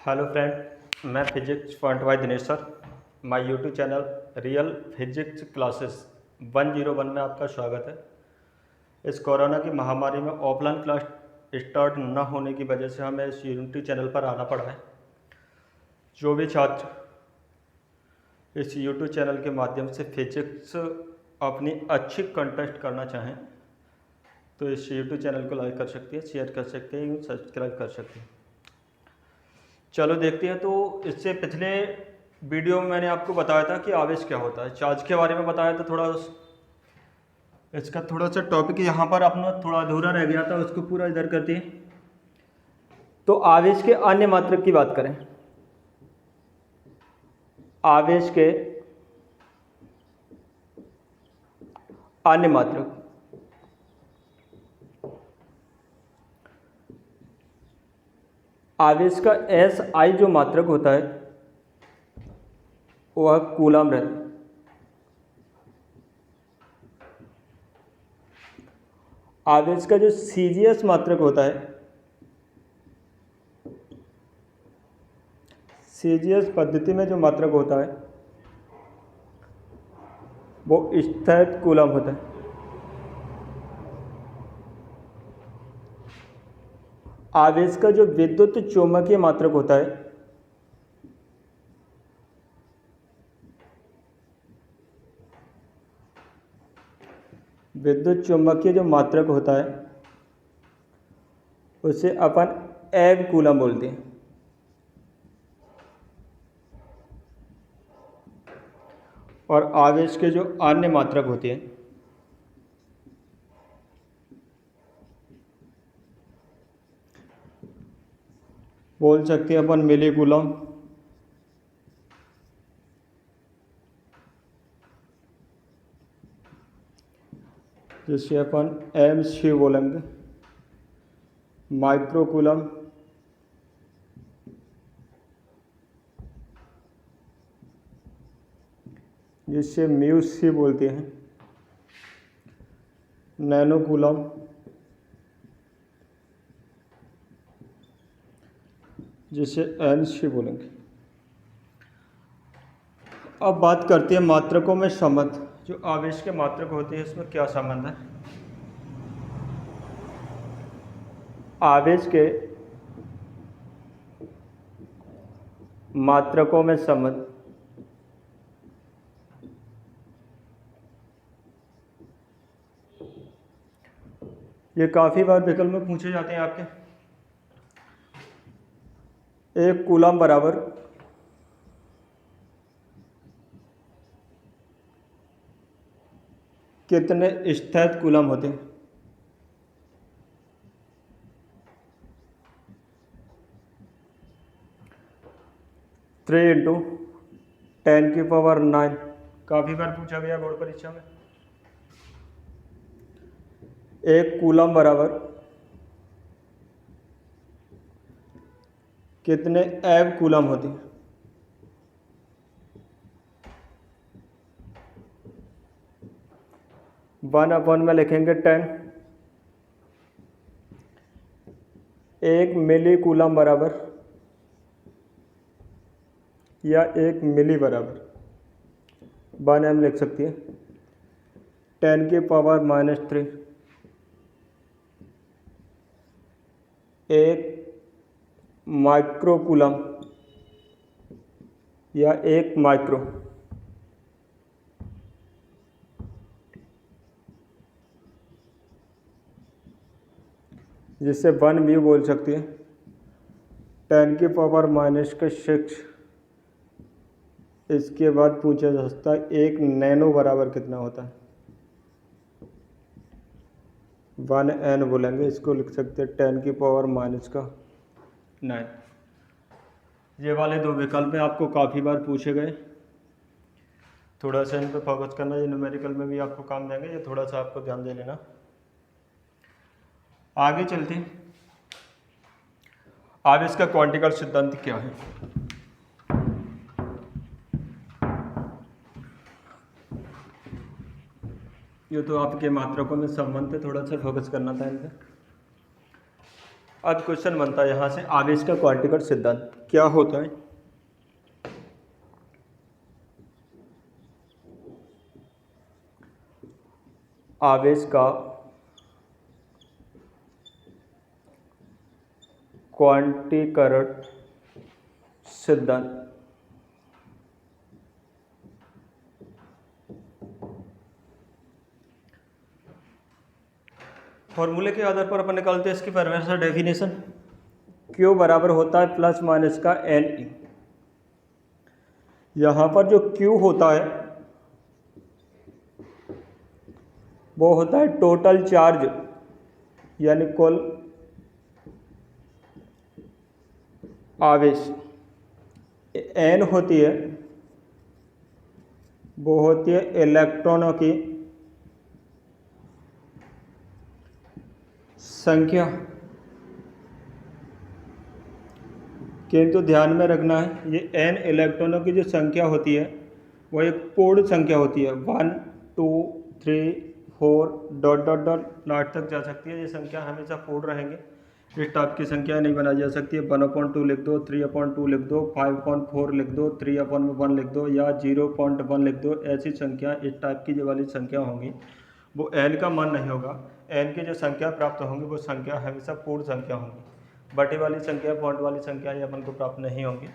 Hello friend, मैं physics point by Dinesh sir. My YouTube channel real physics classes 101 में आपका स्वागत है। इस कोरोना की महामारी में ऑफलाइन क्लास स्टार्ट न होने की वजह से हमें इस यूट्यूब चैनल पर आना पड़ा है। जो भी छात्र इस यूट्यूब चैनल के माध्यम से फिजिक्स अपनी अच्छी कंटेस्ट करना चाहें तो इस यूट्यूब चैनल को लाइक कर सकते हैं, शेयर कर सकते हैं, सब्सक्राइब कर सकते हैं। चलो देखते हैं। तो इससे पिछले वीडियो में मैंने आपको बताया था कि आवेश क्या होता है, चार्ज के बारे में बताया था। इसका थोड़ा सा टॉपिक यहाँ पर अपना थोड़ा अधूरा रह गया था, उसको पूरा इधर करते हैं। तो आवेश के अन्य मात्रक की बात करें। आवेश के अन्य मात्रक, आवेश का SI जो मात्रक होता है वह कूलम रहता है। आवेश का जो CGS मात्रक होता है, CGS पद्धति में जो मात्रक होता है वो स्थिर कूलम होता है। आवेश का जो विद्युत चुम्बकीय मात्रक होता है विद्युत चुम्बकीय जो मात्रक होता है उसे अपन एव कूलम बोलते हैं। और आवेश के जो अन्य मात्रक होते हैं बोल सकते हैं अपन मिली कूलम, जिसे अपन MC बोलेंगे, माइक्रो कूलम, जिसे μC बोलते हैं, नैनो कूलम, जिसे NC बोलेंगे। अब बात करते हैं मात्रकों में संबंध। जो आवेश के मात्रक होते हैं इसमें क्या संबंध है। आवेश के मात्रकों में संबंध, ये काफ़ी बार विकल्प में पूछे जाते हैं आपके। एक कूलम बराबर कितने स्थिर कूलम होते हैं। थ्री इंटू 10⁹ काफ़ी बार पूछा गया बोर्ड परीक्षा में। एक कूलम बराबर कितने एव कूलम होते हैं। वन अपॉन में लिखेंगे 10। एक मिली कूलम बराबर या एक मिली बराबर 1 M लिख सकती है 10⁻³ एक माइक्रो कूलम या एक माइक्रो, जिसे 1 म्यू बोल सकती है 10⁻⁻⁶। इसके बाद पूछा जा सकता है एक नैनो बराबर कितना होता है। 1N बोलेंगे, इसको लिख सकते हैं 10⁻⁹ ये वाले दो विकल्प में आपको काफ़ी बार पूछे गए। थोड़ा सा इन पर फोकस करना, ये न्यूमेरिकल में भी आपको काम देंगे, ये थोड़ा सा आपको ध्यान दे लेना। आगे चलते हैं। आवेश का क्वांटिकल सिद्धांत क्या है। ये तो आपके मात्रकों में संबंध है, थोड़ा सा फोकस करना था इन पर। अब क्वेश्चन बनता है यहाँ से, आवेश का क्वांटिकल सिद्धांत क्या होता है। आवेश का क्वांटीकरण सिद्धांत। फॉर्मूले के आधार पर अपन निकालते हैं इसकी परिभाषा, डेफिनेशन। क्यू बराबर होता है प्लस माइनस का एन ई। यहाँ पर जो क्यू होता है वो होता है टोटल चार्ज, यानी कुल आवेश। एन होती है, वो होती है इलेक्ट्रॉनों की संख्या। किंतु ध्यान में रखना है, ये एन इलेक्ट्रॉनों की जो संख्या होती है वो एक पूर्ण संख्या होती है। 1 2 3 4 डॉट डॉट डॉट लास्ट तक जा सकती है। ये संख्या हमेशा पूर्ण रहेंगे, इस टाइप की संख्या नहीं बनाई जा सकती है। 1/2 लिख दो, 3/2 लिख दो, 5/4 लिख दो, 3/1 लिख दो, या 0.1 लिख दो। ऐसी संख्या, इस टाइप की जो वाली संख्या होंगी वो एन का मान नहीं होगा। एन की जो संख्या प्राप्त होंगी वो संख्या हमेशा पूर्ण संख्या होंगी। बटे वाली संख्या, पॉइंट वाली संख्या ये अपन को प्राप्त नहीं होंगी।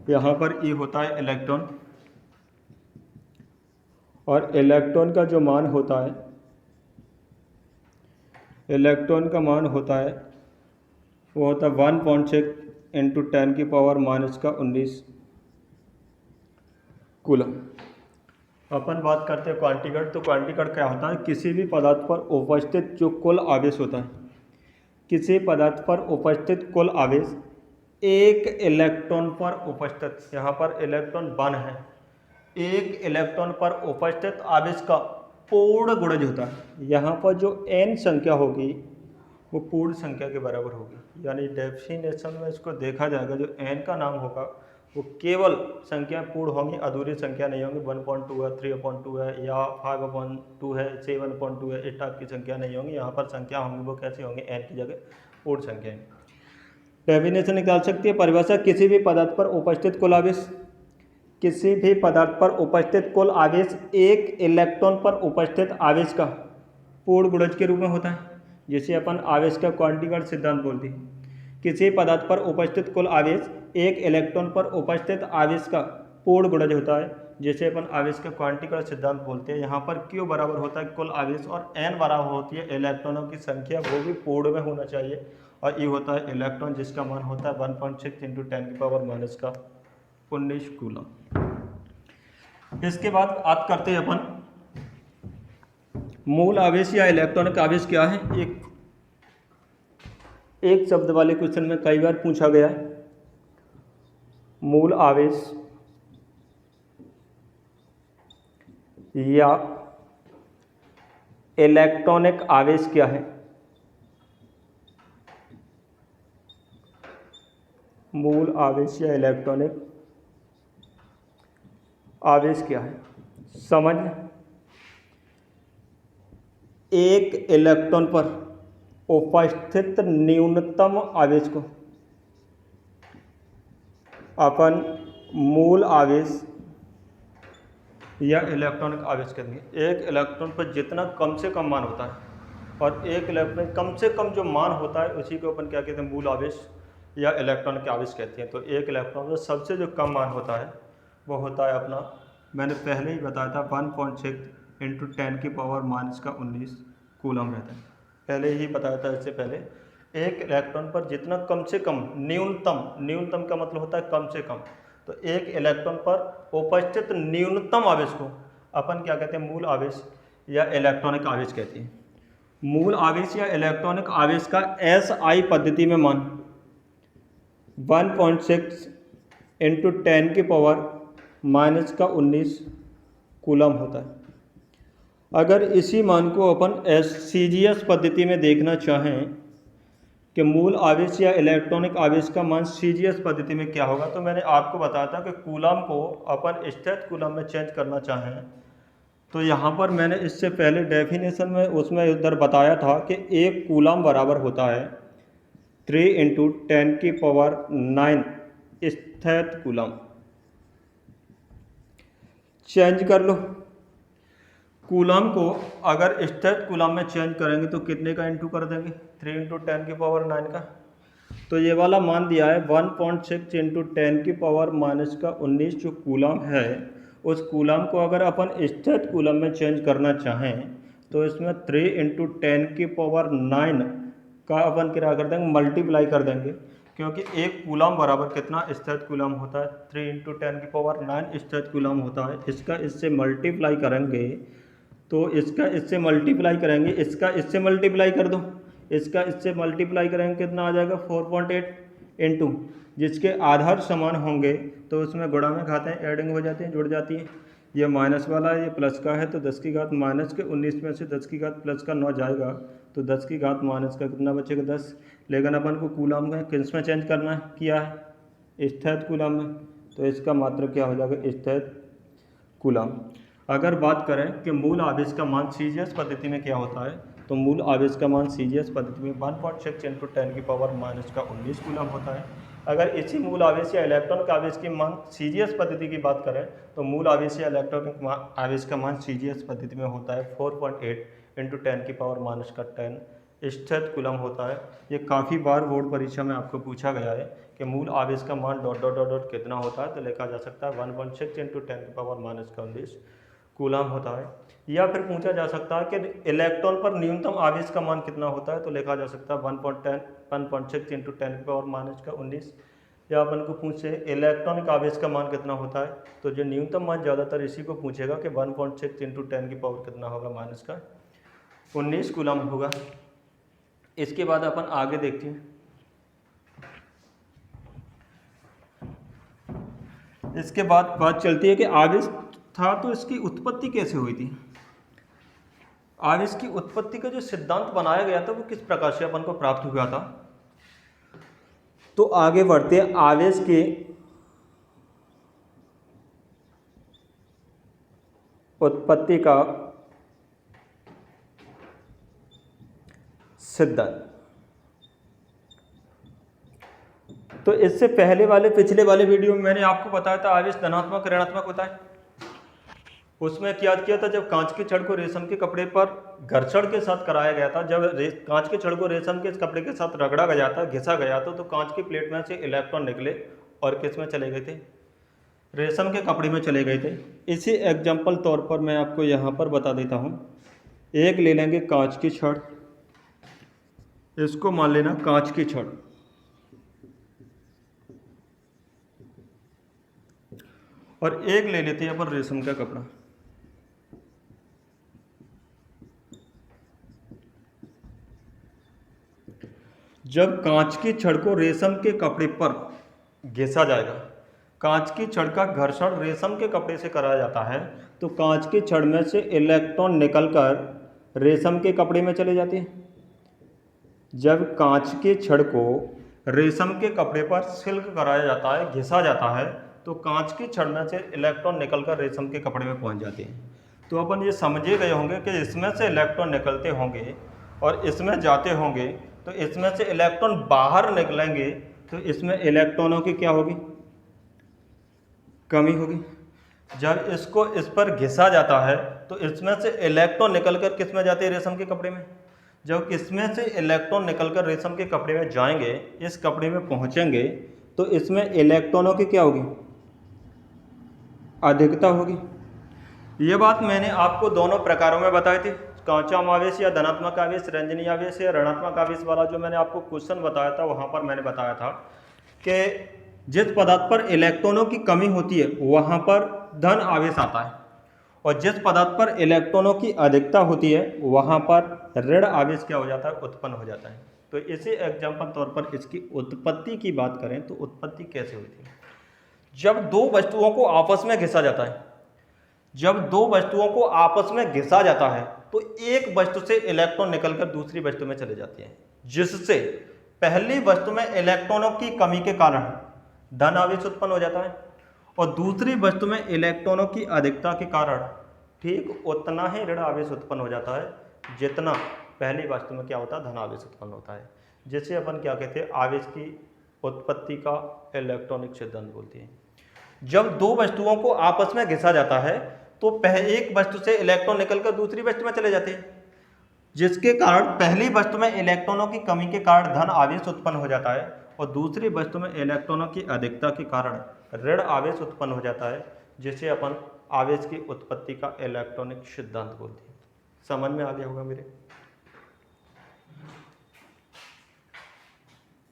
यहाँ पर ई होता है इलेक्ट्रॉन, और इलेक्ट्रॉन का जो मान होता है, इलेक्ट्रॉन का मान होता है वो होता है 1.6 × 10⁻⁻19 कूलम। अपन बात करते हैं क्वांटीकरण। तो क्वांटीकरण क्या होता है, किसी भी पदार्थ पर उपस्थित जो कुल आवेश होता है, किसी पदार्थ पर उपस्थित कुल आवेश एक इलेक्ट्रॉन पर उपस्थित, यहाँ पर इलेक्ट्रॉन 1 है, एक इलेक्ट्रॉन पर उपस्थित आवेश का पूर्ण गुणज होता है। यहाँ पर जो n संख्या होगी वो पूर्ण संख्या के बराबर होगी। यानी डेफिनेशन में इसको देखा जाएगा, जो n का नाम होगा वो केवल संख्या पूर्ण होंगी, अधूरी संख्या नहीं होंगी। 1.2 है, 3/2 है, या 5/2 है, 7/2 है, इस टाइप की संख्या नहीं होंगी। यहाँ पर संख्या होंगी वो कैसी होंगी, n की जगह पूर्ण संख्या। डेफिनेशन निकाल सकती है परिभाषा, किसी भी पदार्थ पर उपस्थित कुल आवेश, किसी भी पदार्थ पर उपस्थित कुल आवेश एक इलेक्ट्रॉन पर उपस्थित आवेश का पूर्ण गुणज के रूप में होता है, जिसे अपन आवेश का क्वांटीकरण सिद्धांत बोलते हैं। किसी पदार्थ पर उपस्थित कुल आवेश एक इलेक्ट्रॉन पर उपस्थित आवेश का पूर्ण गुणज होता है, जिसे अपन आवेश का क्वांटीकरण सिद्धांत बोलते हैं। यहाँ पर क्यू बराबर होता है कुल आवेश, और एन बराबर होती है इलेक्ट्रॉनों की संख्या, वो भी पूर्ण में होना चाहिए। और ई होता है इलेक्ट्रॉन, जिसका मान होता है 1.6 × 10⁻⁻19 कूलम। इसके बाद बात करते हैं अपन मूल आवेश या इलेक्ट्रॉनिक आवेश क्या है। एक शब्द वाले क्वेश्चन में कई बार पूछा गया है। मूल आवेश या इलेक्ट्रॉनिक आवेश क्या है। मूल आवेश या इलेक्ट्रॉनिक आवेश क्या है, समझ। एक इलेक्ट्रॉन पर उपस्थित न्यूनतम आवेश को अपन मूल आवेश या इलेक्ट्रॉनिक आवेश कहेंगे। एक इलेक्ट्रॉन पर जितना कम से कम मान होता है, और एक इलेक्ट्रॉन कम से कम जो मान होता है उसी को अपन क्या कहते हैं, मूल आवेश या इलेक्ट्रॉनिक आवेश कहते हैं। तो एक इलेक्ट्रॉन पर सबसे जो कम मान होता है वो होता है अपना, मैंने पहले ही बताया था, 1.6 × 10⁻⁻19 कूलम रहता है। पहले ही बताया था इससे पहले। एक इलेक्ट्रॉन पर जितना कम से कम, न्यूनतम का मतलब होता है कम से कम, तो एक इलेक्ट्रॉन पर उपस्थित न्यूनतम आवेश को अपन क्या कहते हैं, मूल आवेश या इलेक्ट्रॉनिक आवेश कहते हैं। मूल आवेश या इलेक्ट्रॉनिक आवेश का SI पद्धति में मान 1.6 × 10⁻⁻19 कूलम होता है। अगर इसी मान को अपन CGS पद्धति में देखना चाहें कि मूल आवेश या इलेक्ट्रॉनिक आवेश का मान CGS पद्धति में क्या होगा, तो मैंने आपको बताया था कि कूलम को अपन स्थिर कूलम में चेंज करना चाहें तो यहाँ पर मैंने इससे पहले डेफिनेशन में उसमें उधर बताया था कि एक कूलम बराबर होता है 3 × 10⁹ स्थैत कूलम। चेंज कर लो कूलम को, अगर स्थित कूलम में चेंज करेंगे तो कितने का इंटू कर देंगे, 3 × 10⁻⁹ का। तो ये वाला मान दिया है 1.6 × 10⁻⁻19 जो कूलम है, उस कूलम को अगर अपन स्थित कूलम में चेंज करना चाहें तो इसमें 3 × 10⁹ का अपन क्या कर देंगे, मल्टीप्लाई कर देंगे, क्योंकि एक कूलम बराबर कितना स्थित कूलम होता है, 3 × 10⁹ स्थित कूलम होता है। इसका इससे मल्टीप्लाई करेंगे तो इसका इससे मल्टीप्लाई करेंगे, इसका इससे मल्टीप्लाई कर दो, इसका इससे मल्टीप्लाई करेंगे कितना आ जाएगा 4.8 इंटू जिसके आधार समान होंगे तो उसमें गुणा में खाते हैं, एडिंग हो जाती है, जुड़ जाती है। ये माइनस वाला है, ये प्लस का है, तो 10 की घात माइनस के 19 में से 10 की घात प्लस का 9 जाएगा तो 10 की घात माइनस का कितना बचेगा 10। लेकिन अपन को कूलम में किस में चेंज करना है, किया है स्थित कूलम में, तो इसका मात्र क्या हो जाएगा स्थित कूलम। अगर बात करें कि मूल आवेश का मान सीजीएस पद्धति में क्या होता है, तो मूल आवेश का मान सीजीएस पद्धति में 1.6 × 10⁻⁻19 कूलम होता है। अगर इसी मूल आवेश या इलेक्ट्रॉनिक आवेश की मान सीजीएस पद्धति की बात करें तो मूल आवेश या इलेक्ट्रॉनिक आवेश का मान सीजीएस पद्धति में होता है 4.8 × 10⁻10 स्थित कूलम होता है। ये काफ़ी बार बोर्ड परीक्षा में आपको पूछा गया है कि मूल आवेश का मान ... कितना होता है, तो लिखा जा सकता है 1.6 × 10⁻19 कूलम होता है। या फिर पूछा जा सकता है कि इलेक्ट्रॉन पर न्यूनतम आवेश का मान कितना होता है, तो लिखा जा सकता है 1.6 × 10⁻19। या अपन को पूछे इलेक्ट्रॉनिक आवेश का मान कितना होता है, तो जो न्यूनतम मान ज़्यादातर इसी को पूछेगा कि 1.6 × 10 कितना होगा -19 कूलम होगा। इसके बाद अपन आगे देखते हैं। इसके बाद बात चलती है कि आवेश था तो इसकी उत्पत्ति कैसे हुई थी। आवेश की उत्पत्ति का जो सिद्धांत बनाया गया था वो किस प्रकार से अपन को प्राप्त हुआ था, तो आगे बढ़ते हैं। आवेश के उत्पत्ति का सिद्धांत, तो इससे पहले वाले पिछले वाले वीडियो में मैंने आपको बताया था आवेश धनात्मक ऋणात्मक होता है। उसमें क्या किया था, जब कांच की छड़ को रेशम के कपड़े पर घर्षण के साथ कराया गया था, जब कांच की छड़ को रेशम के कपड़े के साथ रगड़ा गया था, घिसा गया था, तो कांच की प्लेट में से इलेक्ट्रॉन निकले और किस में चले गए थे, रेशम के कपड़े में चले गए थे। इसी एग्जाम्पल तौर पर मैं आपको यहाँ पर बता देता हूँ। एक ले लेंगे कांच की छड़, इसको मान लेना कांच की छड़, और एक ले लेते हैं अपन रेशम का कपड़ा। जब कांच की छड़ को रेशम के कपड़े पर घिसा जाएगा, कांच की छड़ का घर्षण रेशम के कपड़े से कराया जाता है, तो कांच की छड़ में से इलेक्ट्रॉन निकलकर रेशम के कपड़े में चले जाते हैं। जब कांच की छड़ को रेशम के कपड़े पर सिल्क कराया जाता है, घिसा जाता है, तो कांच की छड़ में से इलेक्ट्रॉन निकलकर रेशम के कपड़े में पहुंच जाते हैं। तो अपन ये समझे गए होंगे कि इसमें से इलेक्ट्रॉन निकलते होंगे और इसमें जाते होंगे, तो इसमें से इलेक्ट्रॉन बाहर निकलेंगे, तो इसमें इलेक्ट्रॉनों की क्या होगी, कमी होगी। जब इसको इस पर घिसा जाता है तो इसमें से इलेक्ट्रॉन निकलकर किस में जाते हैं, रेशम के कपड़े में। जब इसमें से इलेक्ट्रॉन निकलकर रेशम के कपड़े में जाएंगे, इस कपड़े में पहुंचेंगे, तो इसमें इलेक्ट्रॉनों की क्या होगी, अधिकता होगी। ये बात मैंने आपको दोनों प्रकारों में बताई थी, कांचाम आवेश या धनात्मक आवेश, रंजनी आवेश या ऋणात्मक आवेश वाला जो मैंने आपको क्वेश्चन बताया था, वहाँ पर मैंने बताया था कि जिस पदार्थ पर इलेक्ट्रॉनों की कमी होती है वहाँ पर धन आवेश आता है, और जिस पदार्थ पर इलेक्ट्रॉनों की अधिकता होती है वहाँ पर ऋण आवेश क्या हो जाता है, उत्पन्न हो जाता है। तो इसी एग्जाम्पल तौर पर इसकी उत्पत्ति की बात करें तो उत्पत्ति कैसे हुई थी। जब दो वस्तुओं को आपस में घिसा जाता है, जब दो वस्तुओं को आपस में घिसा जाता है तो एक वस्तु से इलेक्ट्रॉन निकलकर दूसरी वस्तु में चले जाते हैं, जिससे पहली वस्तु में इलेक्ट्रॉनों की कमी के कारण धन आवेश उत्पन्न हो जाता है, और दूसरी वस्तु में इलेक्ट्रॉनों की अधिकता के कारण ठीक उतना ही ऋण आवेश उत्पन्न हो जाता है जितना पहली वस्तु में क्या होता है, धन आवेश उत्पन्न होता है। जैसे अपन क्या कहते हैं, आवेश की उत्पत्ति का इलेक्ट्रॉनिक सिद्धांत बोलते हैं। जब दो वस्तुओं को आपस में घिसा जाता है तो एक वस्तु से इलेक्ट्रॉन निकलकर दूसरी वस्तु में चले जाते हैं, जिसके कारण पहली वस्तु में इलेक्ट्रॉनों की कमी के कारण धन आवेश उत्पन्न हो जाता है और दूसरी वस्तु में इलेक्ट्रॉनों की अधिकता के कारण ऋण आवेश उत्पन्न हो जाता है, जिसे अपन आवेश की उत्पत्ति का इलेक्ट्रॉनिक सिद्धांत बोलते हैं। समझ में आ गया होगा मेरे।